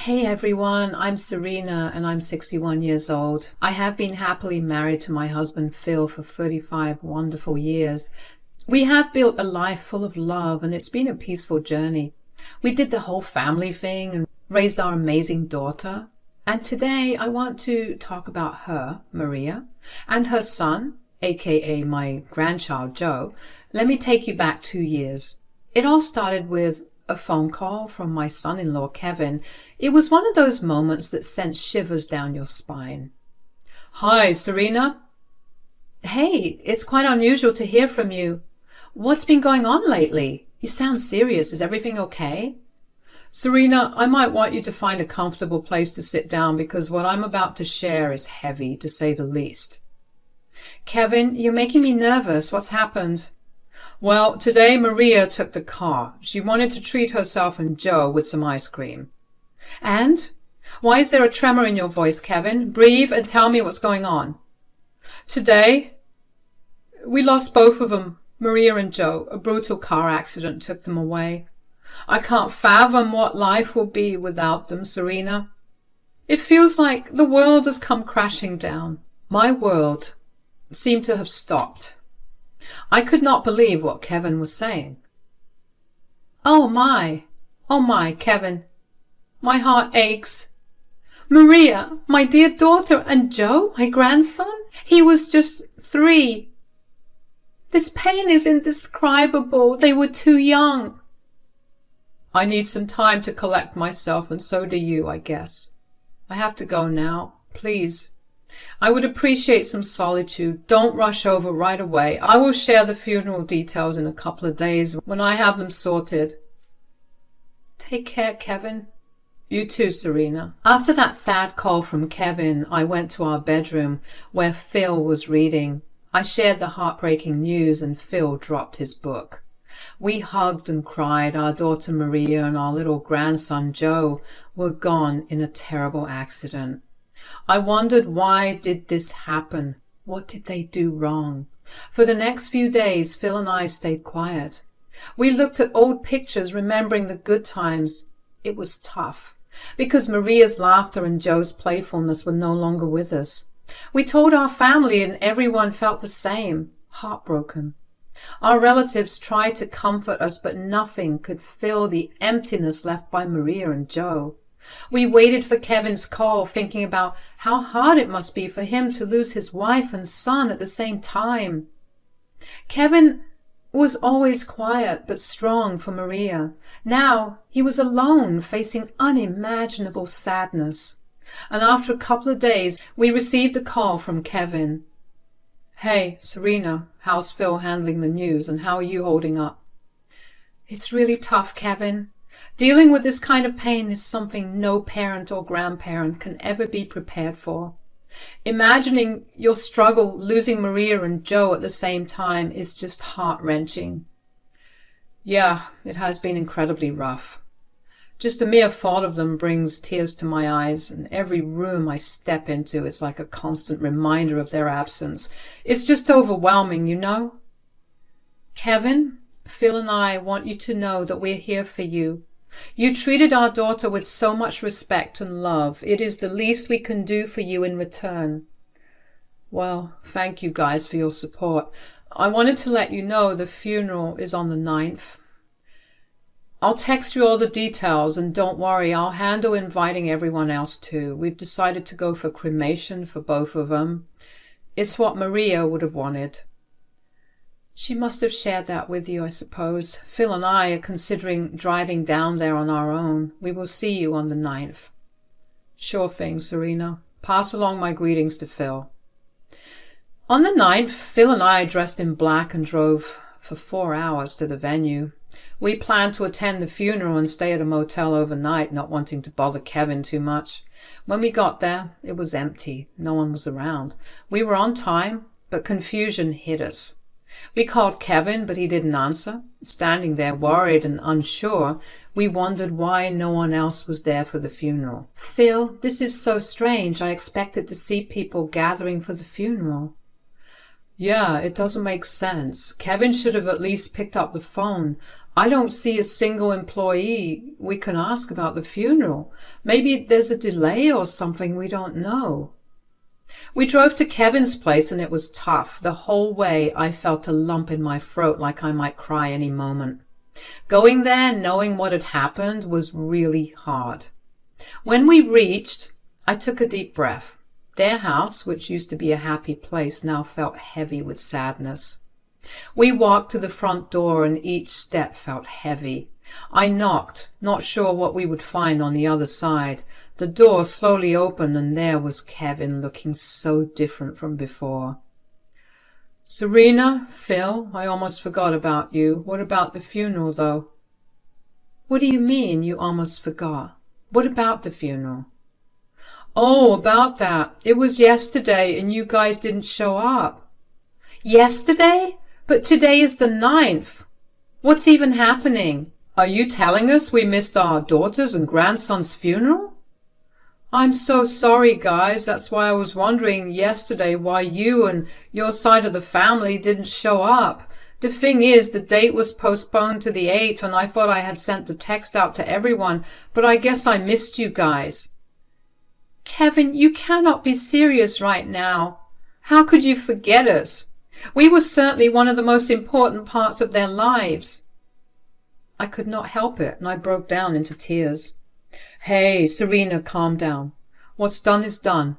Hey everyone, I'm Serena and I'm 61 years old. I have been happily married to my husband Phil for 35 wonderful years. We have built a life full of love and it's been a peaceful journey. We did the whole family thing and raised our amazing daughter. And today I want to talk about her, Maria, and her son, aka my grandchild Joe. Let me take you back 2 years. It all started with a phone call from my son-in-law Kevin. It was one of those moments that sent shivers down your spine. Hi, Serena. Hey, it's quite unusual to hear from you. What's been going on lately? You sound serious. Is everything okay? Serena, I might want you to find a comfortable place to sit down because what I'm about to share is heavy, to say the least. Kevin, you're making me nervous. What's happened? Well, today Maria took the car. She wanted to treat herself and Joe with some ice cream. And? Why is there a tremor in your voice, Kevin? Breathe and tell me what's going on. Today, we lost both of them, Maria and Joe. A brutal car accident took them away. I can't fathom what life will be without them, Serena. It feels like the world has come crashing down. My world seemed to have stopped. I could not believe what Kevin was saying. Oh my, Kevin. My heart aches. Maria, my dear daughter, and Joe, my grandson, he was just 3. This pain is indescribable. They were too young. I need some time to collect myself, and so do you, I guess. I have to go now. Please. I would appreciate some solitude. Don't rush over right away. I will share the funeral details in a couple of days when I have them sorted. Take care, Kevin. You too, Serena. After that sad call from Kevin, I went to our bedroom where Phil was reading. I shared the heartbreaking news and Phil dropped his book. We hugged and cried. Our daughter Maria and our little grandson Joe were gone in a terrible accident. I wondered, why did this happen? What did they do wrong? For the next few days, Phil and I stayed quiet. We looked at old pictures, remembering the good times. It was tough, because Maria's laughter and Joe's playfulness were no longer with us. We told our family and everyone felt the same, heartbroken. Our relatives tried to comfort us, but nothing could fill the emptiness left by Maria and Joe. We waited for Kevin's call, thinking about how hard it must be for him to lose his wife and son at the same time. Kevin was always quiet but strong for Maria. Now he was alone, facing unimaginable sadness. And after a couple of days, we received a call from Kevin. Hey, Serena, how's Phil handling the news and how are you holding up? It's really tough, Kevin. Dealing with this kind of pain is something no parent or grandparent can ever be prepared for. Imagining your struggle losing Maria and Joe at the same time is just heart-wrenching. Yeah, it has been incredibly rough. Just the mere thought of them brings tears to my eyes, and every room I step into is like a constant reminder of their absence. It's just overwhelming, you know? Kevin, Phil and I want you to know that we're here for you. You treated our daughter with so much respect and love. It is the least we can do for you in return. Well, thank you guys for your support. I wanted to let you know the funeral is on the 9th. I'll text you all the details, and don't worry, I'll handle inviting everyone else too. We've decided to go for cremation for both of them. It's what Maria would have wanted. She must have shared that with you, I suppose. Phil and I are considering driving down there on our own. We will see you on the 9th. Sure thing, Serena. Pass along my greetings to Phil. On the 9th, Phil and I dressed in black and drove for 4 hours to the venue. We planned to attend the funeral and stay at a motel overnight, not wanting to bother Kevin too much. When we got there, it was empty. No one was around. We were on time, but confusion hit us. We called Kevin, but he didn't answer. Standing there worried and unsure, we wondered why no one else was there for the funeral. Phil, this is so strange. I expected to see people gathering for the funeral. Yeah, it doesn't make sense. Kevin should have at least picked up the phone. I don't see a single employee we can ask about the funeral. Maybe there's a delay or something we don't know. We drove to Kevin's place and it was tough. The whole way I felt a lump in my throat like I might cry any moment. Going there, knowing what had happened, was really hard. When we reached, I took a deep breath. Their house, which used to be a happy place, now felt heavy with sadness. We walked to the front door and each step felt heavy. I knocked, not sure what we would find on the other side. The door slowly opened and there was Kevin, looking so different from before. Serena, Phil, I almost forgot about you. What about the funeral, though? What do you mean, you almost forgot? What about the funeral? Oh, about that. It was yesterday and you guys didn't show up. Yesterday? But today is the 9th. What's even happening? Are you telling us we missed our daughter's and grandson's funeral? I'm so sorry, guys. That's why I was wondering yesterday why you and your side of the family didn't show up. The thing is, the date was postponed to the 8th and I thought I had sent the text out to everyone, but I guess I missed you guys. Kevin, you cannot be serious right now. How could you forget us? We were certainly one of the most important parts of their lives. I could not help it, and I broke down into tears. Hey, Serena, calm down. What's done is done.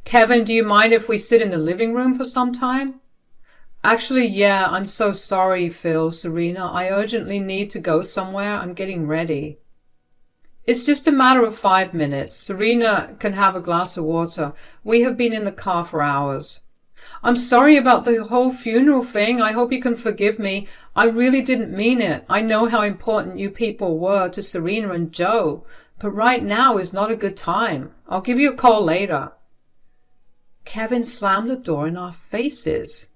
Kevin, do you mind if we sit in the living room for some time? Actually, yeah, I'm so sorry, Phil, Serena. I urgently need to go somewhere. I'm getting ready. It's just a matter of 5 minutes. Serena can have a glass of water. We have been in the car for hours. I'm sorry about the whole funeral thing. I hope you can forgive me. I really didn't mean it. I know how important you people were to Serena and Joe, but right now is not a good time. I'll give you a call later. Kevin slammed the door in our faces.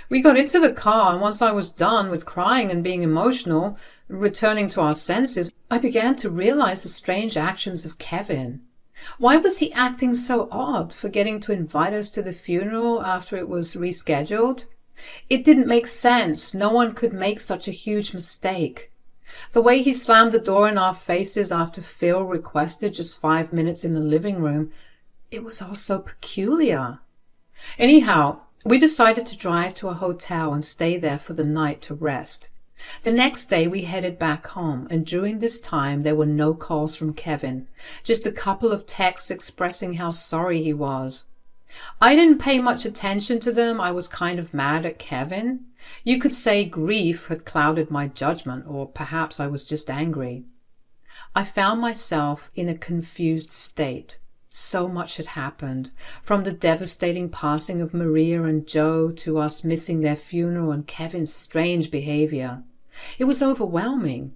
We got into the car, and once I was done with crying and being emotional, returning to our senses, I began to realize the strange actions of Kevin. Why was he acting so odd, forgetting to invite us to the funeral after it was rescheduled? It didn't make sense. No one could make such a huge mistake. The way he slammed the door in our faces after Phil requested just 5 minutes in the living room, it was all so peculiar. Anyhow, we decided to drive to a hotel and stay there for the night to rest. The next day we headed back home, and during this time there were no calls from Kevin, just a couple of texts expressing how sorry he was. I didn't pay much attention to them. I was kind of mad at Kevin. You could say grief had clouded my judgment, or perhaps I was just angry. I found myself in a confused state. So much had happened, from the devastating passing of Maria and Joe to us missing their funeral and Kevin's strange behavior. It was overwhelming.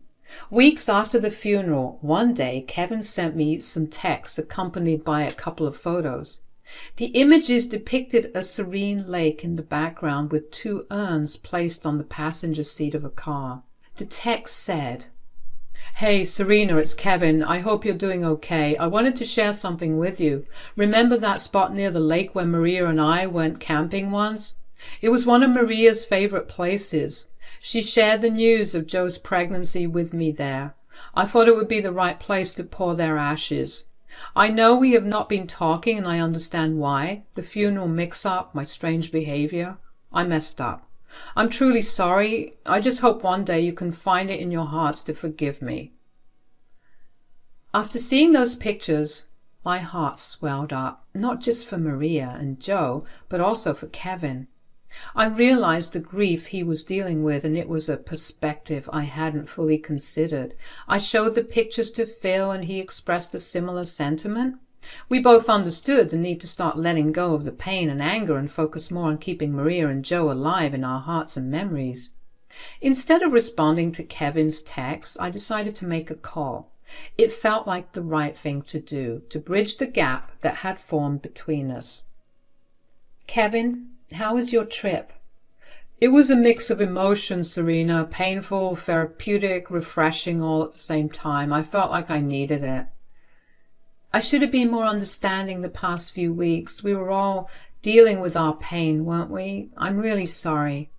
Weeks after the funeral, one day Kevin sent me some texts accompanied by a couple of photos. The images depicted a serene lake in the background with 2 urns placed on the passenger seat of a car. The text said, Hey, Serena, it's Kevin. I hope you're doing okay. I wanted to share something with you. Remember that spot near the lake where Maria and I went camping once? It was one of Maria's favorite places. She shared the news of Joe's pregnancy with me there. I thought it would be the right place to pour their ashes. I know we have not been talking and I understand why. The funeral mix-up, my strange behavior. I messed up. I'm truly sorry. I just hope one day you can find it in your hearts to forgive me. After seeing those pictures, my heart swelled up, not just for Maria and Joe, but also for Kevin. I realized the grief he was dealing with, and it was a perspective I hadn't fully considered. I showed the pictures to Phil, and he expressed a similar sentiment. We both understood the need to start letting go of the pain and anger and focus more on keeping Maria and Joe alive in our hearts and memories. Instead of responding to Kevin's text, I decided to make a call. It felt like the right thing to do, to bridge the gap that had formed between us. Kevin, how was your trip? It was a mix of emotions, Serena, painful, therapeutic, refreshing all at the same time. I felt like I needed it. I should have been more understanding the past few weeks. We were all dealing with our pain, weren't we? I'm really sorry.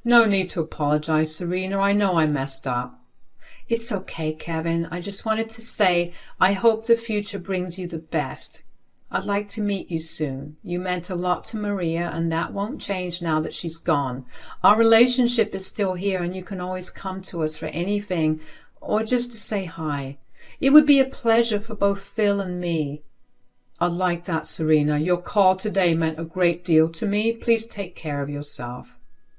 No need to apologize, Serena. I know I messed up. It's okay, Kevin. I just wanted to say I hope the future brings you the best. I'd like to meet you soon. You meant a lot to Maria, and that won't change now that she's gone. Our relationship is still here, and you can always come to us for anything or just to say hi. It would be a pleasure for both Phil and me. I like that, Serena. Your call today meant a great deal to me. Please take care of yourself.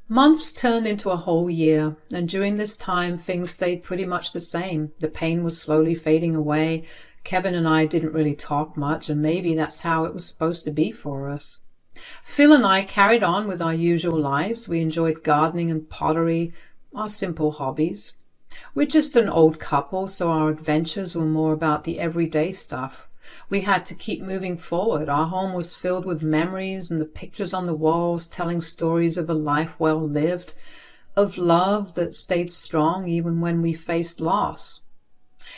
Months turned into a whole year, and during this time things stayed pretty much the same. The pain was slowly fading away. Kevin and I didn't really talk much, and maybe that's how it was supposed to be for us. Phil and I carried on with our usual lives. We enjoyed gardening and pottery, our simple hobbies. We're just an old couple, so our adventures were more about the everyday stuff. We had to keep moving forward. Our home was filled with memories, and the pictures on the walls telling stories of a life well lived, of love that stayed strong even when we faced loss.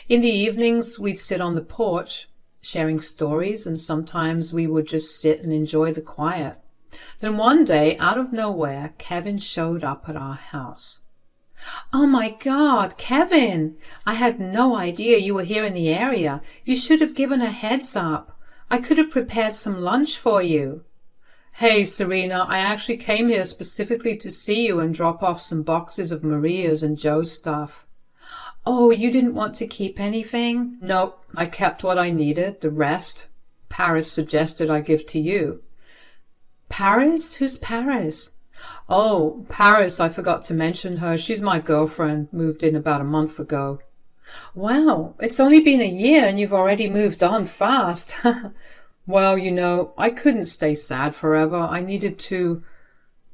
In the evenings, we'd sit on the porch, sharing stories, and sometimes we would just sit and enjoy the quiet. Then one day, out of nowhere, Kevin showed up at our house. Oh my God, Kevin! I had no idea you were here in the area. You should have given a heads up. I could have prepared some lunch for you. Hey, Serena, I actually came here specifically to see you and drop off some boxes of Maria's and Joe's stuff. Oh, you didn't want to keep anything? Nope, I kept what I needed. The rest, Paris suggested I give to you. Paris? Who's Paris? Oh, Paris, I forgot to mention her. She's my girlfriend, moved in about a month ago. Wow, it's only been a year and you've already moved on fast. Well, you know, I couldn't stay sad forever. I needed to...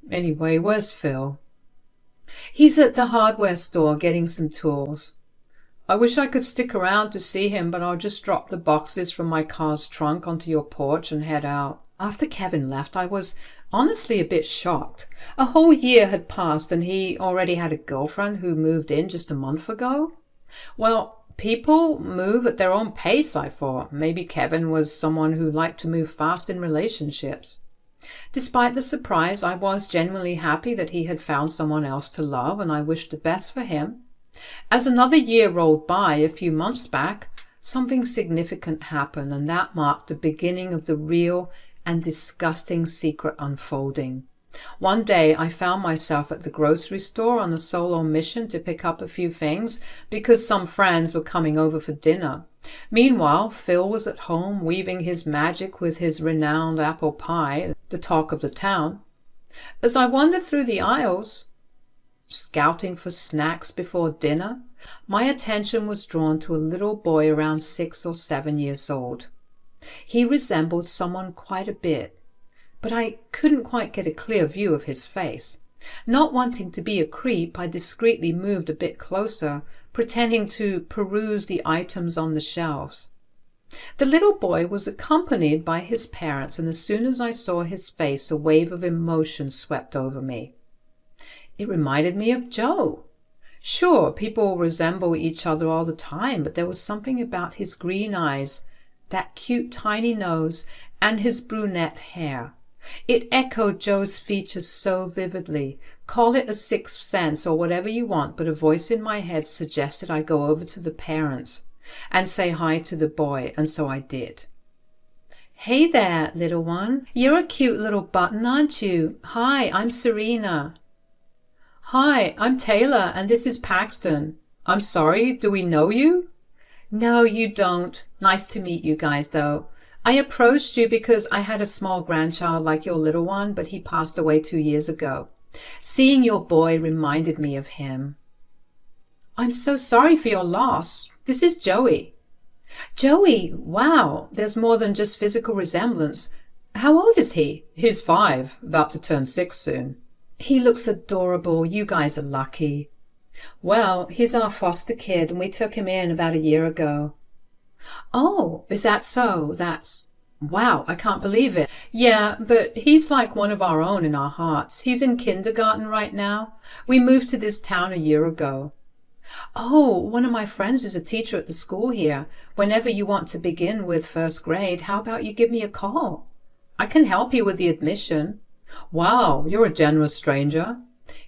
Anyway, where's Phil? He's at the hardware store getting some tools. I wish I could stick around to see him, but I'll just drop the boxes from my car's trunk onto your porch and head out. After Kevin left, I was honestly a bit shocked. A whole year had passed and he already had a girlfriend who moved in just a month ago. Well, people move at their own pace, I thought. Maybe Kevin was someone who liked to move fast in relationships. Despite the surprise, I was genuinely happy that he had found someone else to love, and I wished the best for him. As another year rolled by, a few months back, something significant happened, and that marked the beginning of the real and disgusting secret unfolding. One day I found myself at the grocery store on a solo mission to pick up a few things because some friends were coming over for dinner. Meanwhile, Phil was at home weaving his magic with his renowned apple pie, the talk of the town. As I wandered through the aisles, scouting for snacks before dinner, my attention was drawn to a little boy around 6 or 7 years old. He resembled someone quite a bit, but I couldn't quite get a clear view of his face. Not wanting to be a creep, I discreetly moved a bit closer, pretending to peruse the items on the shelves. The little boy was accompanied by his parents, and as soon as I saw his face, a wave of emotion swept over me. It reminded me of Joe. Sure, people resemble each other all the time, but there was something about his green eyes, that cute tiny nose, and his brunette hair. It echoed Joe's features so vividly. Call it a sixth sense or whatever you want, but a voice in my head suggested I go over to the parents and say hi to the boy, and so I did. Hey there, little one. You're a cute little button, aren't you? Hi, I'm Serena. Hi, I'm Taylor, and this is Paxton. I'm sorry, do we know you? No, you don't. Nice to meet you guys, though. I approached you because I had a small grandchild like your little one, but he passed away 2 years ago. Seeing your boy reminded me of him. I'm so sorry for your loss. This is Joey. Joey, wow, there's more than just physical resemblance. How old is he? He's 5, about to turn 6 soon. He looks adorable. You guys are lucky. Well, he's our foster kid, and we took him in about a year ago. Oh, is that so? Wow, I can't believe it. Yeah, but he's like one of our own in our hearts. He's in kindergarten right now. We moved to this town a year ago. Oh, one of my friends is a teacher at the school here. Whenever you want to begin with first grade, how about you give me a call? I can help you with the admission. Wow, you're a generous stranger.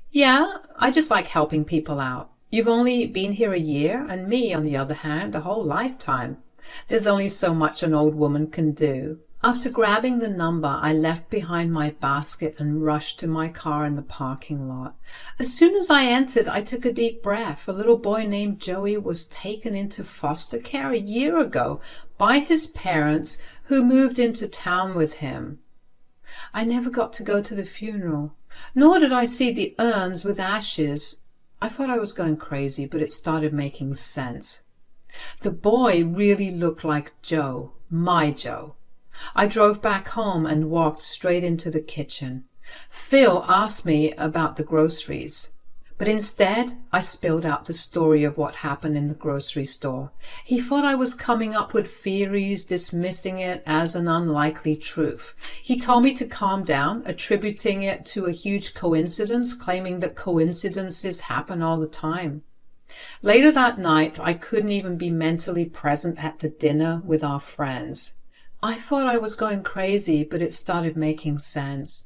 Yeah, I just like helping people out. You've only been here a year, and me, on the other hand, a whole lifetime. There's only so much an old woman can do. After grabbing the number, I left behind my basket and rushed to my car in the parking lot. As soon as I entered, I took a deep breath. A little boy named Joey was taken into foster care a year ago by his parents, who moved into town with him. I never got to go to the funeral, nor did I see the urns with ashes. I thought I was going crazy, but it started making sense. The boy really looked like Joe, my Joe. I drove back home and walked straight into the kitchen. Phil asked me about the groceries, but instead I spilled out the story of what happened in the grocery store. He thought I was coming up with theories, dismissing it as an unlikely truth. He told me to calm down, attributing it to a huge coincidence, claiming that coincidences happen all the time. Later that night, I couldn't even be mentally present at the dinner with our friends. I thought I was going crazy, but it started making sense.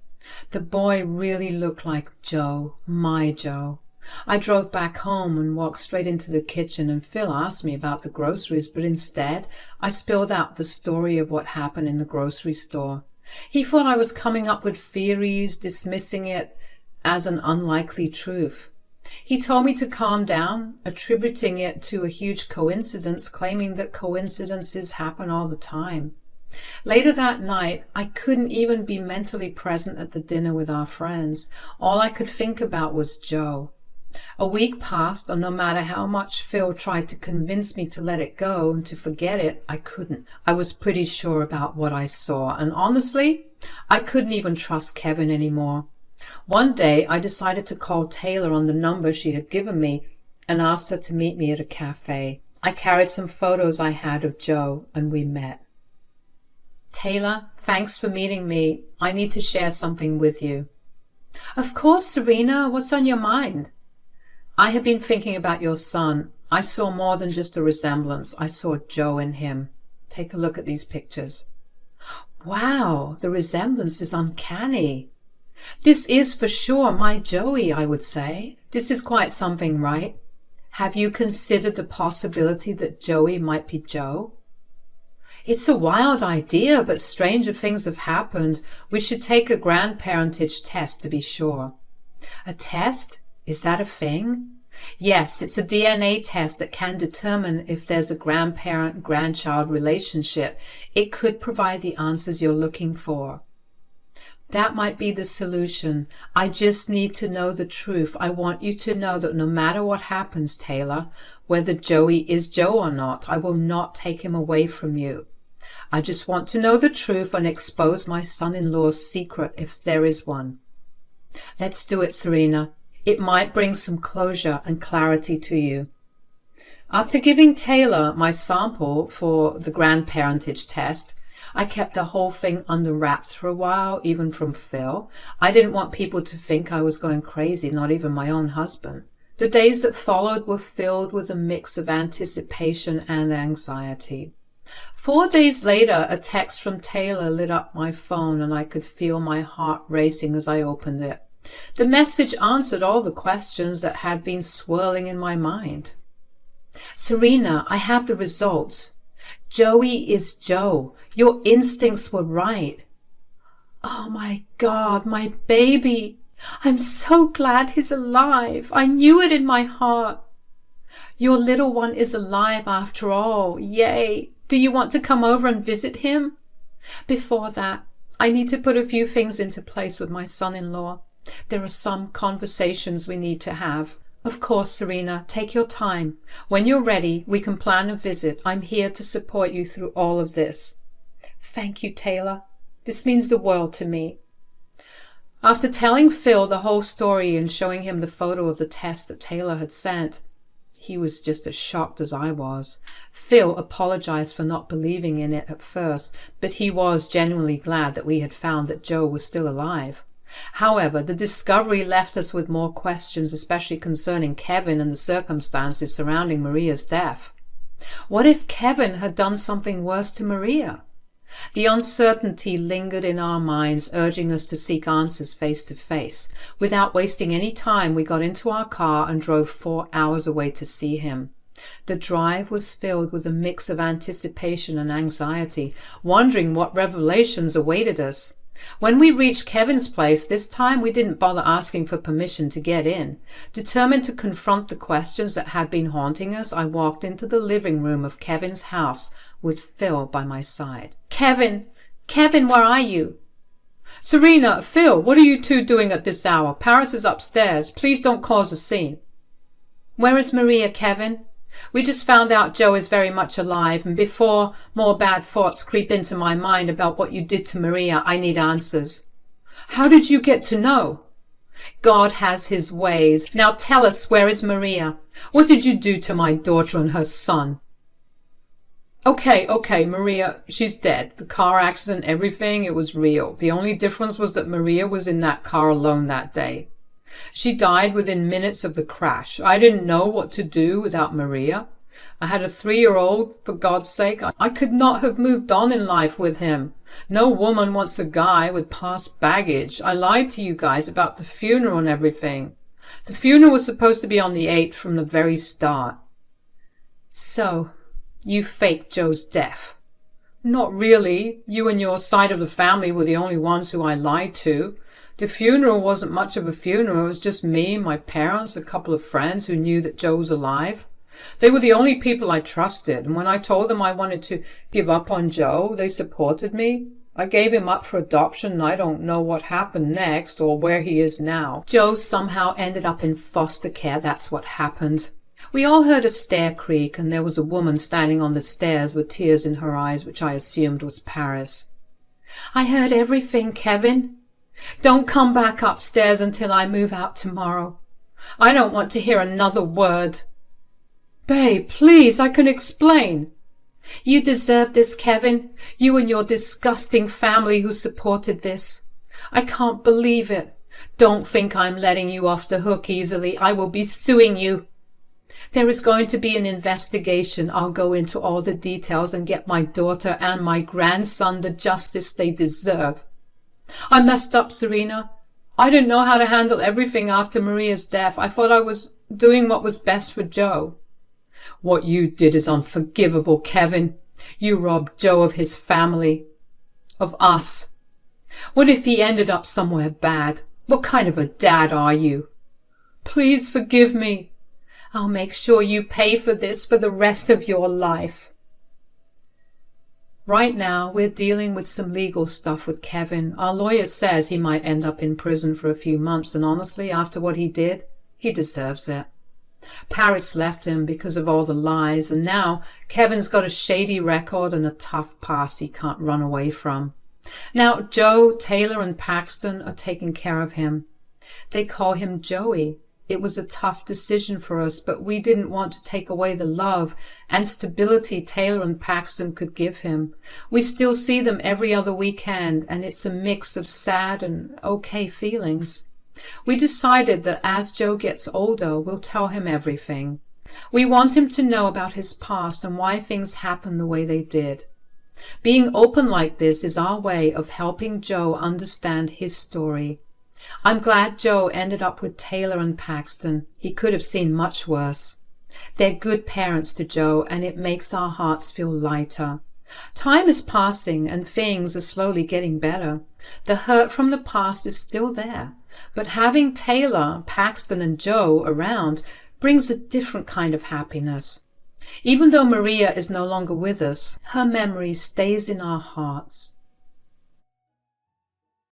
The boy really looked like Joe, my Joe. I drove back home and walked straight into the kitchen, and Phil asked me about the groceries, but instead I spilled out the story of what happened in the grocery store. He thought I was coming up with theories, dismissing it as an unlikely truth. He told me to calm down, attributing it to a huge coincidence, claiming that coincidences happen all the time. Later that night, I couldn't even be mentally present at the dinner with our friends. All I could think about was Joe. A week passed, and no matter how much Phil tried to convince me to let it go and to forget it, I couldn't. I was pretty sure about what I saw, and honestly, I couldn't even trust Kevin anymore. One day, I decided to call Taylor on the number she had given me and asked her to meet me at a cafe. I carried some photos I had of Joe, and we met. Taylor, thanks for meeting me. I need to share something with you. Of course, Serena. What's on your mind? I have been thinking about your son. I saw more than just a resemblance. I saw Joe in him. Take a look at these pictures. Wow, the resemblance is uncanny. This is for sure my Joey, I would say. This is quite something, right? Have you considered the possibility that Joey might be Joe? It's a wild idea, but stranger things have happened. We should take a grandparentage test to be sure. A test? Is that a thing? Yes, it's a DNA test that can determine if there's a grandparent-grandchild relationship. It could provide the answers you're looking for. That might be the solution. I just need to know the truth. I want you to know that no matter what happens, Taylor, whether Joey is Joe or not, I will not take him away from you. I just want to know the truth and expose my son-in-law's secret if there is one. Let's do it, Serena. It might bring some closure and clarity to you. After giving Taylor my sample for the grandparentage test, I kept the whole thing under wraps for a while, even from Phil. I didn't want people to think I was going crazy, not even my own husband. The days that followed were filled with a mix of anticipation and anxiety. 4 days later, a text from Taylor lit up my phone, and I could feel my heart racing as I opened it. The message answered all the questions that had been swirling in my mind. Serena, I have the results. Joey is Joe. Your instincts were right. Oh my God, my baby. I'm so glad he's alive. I knew it in my heart. Your little one is alive after all. Yay. Do you want to come over and visit him? Before that, I need to put a few things into place with my son-in-law. There are some conversations we need to have. Of course, Serena, take your time. When you're ready, we can plan a visit. I'm here to support you through all of this. Thank you, Taylor. This means the world to me. After telling Phil the whole story and showing him the photo of the test that Taylor had sent, he was just as shocked as I was. Phil apologized for not believing in it at first, but he was genuinely glad that we had found that Joe was still alive. However, the discovery left us with more questions, especially concerning Kevin and the circumstances surrounding Maria's death. What if Kevin had done something worse to Maria? The uncertainty lingered in our minds, urging us to seek answers face to face. Without wasting any time, we got into our car and drove 4 hours away to see him. The drive was filled with a mix of anticipation and anxiety, wondering what revelations awaited us. When we reached Kevin's place, this time we didn't bother asking for permission to get in. Determined to confront the questions that had been haunting us, I walked into the living room of Kevin's house with Phil by my side. Kevin, where are you? Serena, Phil, what are you two doing at this hour? Paris is upstairs. Please don't cause a scene. Where is Maria, Kevin? We just found out Joe is very much alive, and before more bad thoughts creep into my mind about what you did to Maria, I need answers. How did you get to know? God has his ways. Now tell us, where is Maria? What did you do to my daughter and her son? Okay, Maria, she's dead. The car accident, everything, it was real. The only difference was that Maria was in that car alone that day. She died within minutes of the crash. I didn't know what to do without Maria. I had a 3-year-old, for God's sake. I could not have moved on in life with him. No woman wants a guy with past baggage. I lied to you guys about the funeral and everything. The funeral was supposed to be on the 8th from the very start. So, you faked Joe's death. Not really. You and your side of the family were the only ones who I lied to. The funeral wasn't much of a funeral. It was just me, my parents, a couple of friends who knew that Joe was alive. They were the only people I trusted, and when I told them I wanted to give up on Joe, they supported me. I gave him up for adoption, and I don't know what happened next or where he is now. Joe somehow ended up in foster care. That's what happened. We all heard a stair creak, and there was a woman standing on the stairs with tears in her eyes, which I assumed was Paris. I heard everything, Kevin. Don't come back upstairs until I move out tomorrow. I don't want to hear another word. Babe, please, I can explain. You deserve this, Kevin. You and your disgusting family who supported this. I can't believe it. Don't think I'm letting you off the hook easily. I will be suing you. There is going to be an investigation. I'll go into all the details and get my daughter and my grandson the justice they deserve. I messed up, Serena. I didn't know how to handle everything after Maria's death. I thought I was doing what was best for Joe. What you did is unforgivable, Kevin. You robbed Joe of his family. Of us. What if he ended up somewhere bad? What kind of a dad are you? Please forgive me. I'll make sure you pay for this for the rest of your life. Right now, we're dealing with some legal stuff with Kevin. Our lawyer says he might end up in prison for a few months, and honestly, after what he did, he deserves it. Paris left him because of all the lies, and now Kevin's got a shady record and a tough past he can't run away from. Now, Joe, Taylor, and Paxton are taking care of him. They call him Joey. It was a tough decision for us, but we didn't want to take away the love and stability Taylor and Paxton could give him. We still see them every other weekend, and it's a mix of sad and okay feelings. We decided that as Joe gets older, we'll tell him everything. We want him to know about his past and why things happened the way they did. Being open like this is our way of helping Joe understand his story. I'm glad Joe ended up with Taylor and Paxton. He could have seen much worse. They're good parents to Joe, and it makes our hearts feel lighter. Time is passing, and things are slowly getting better. The hurt from the past is still there, but having Taylor, Paxton, and Joe around brings a different kind of happiness. Even though Maria is no longer with us, her memory stays in our hearts.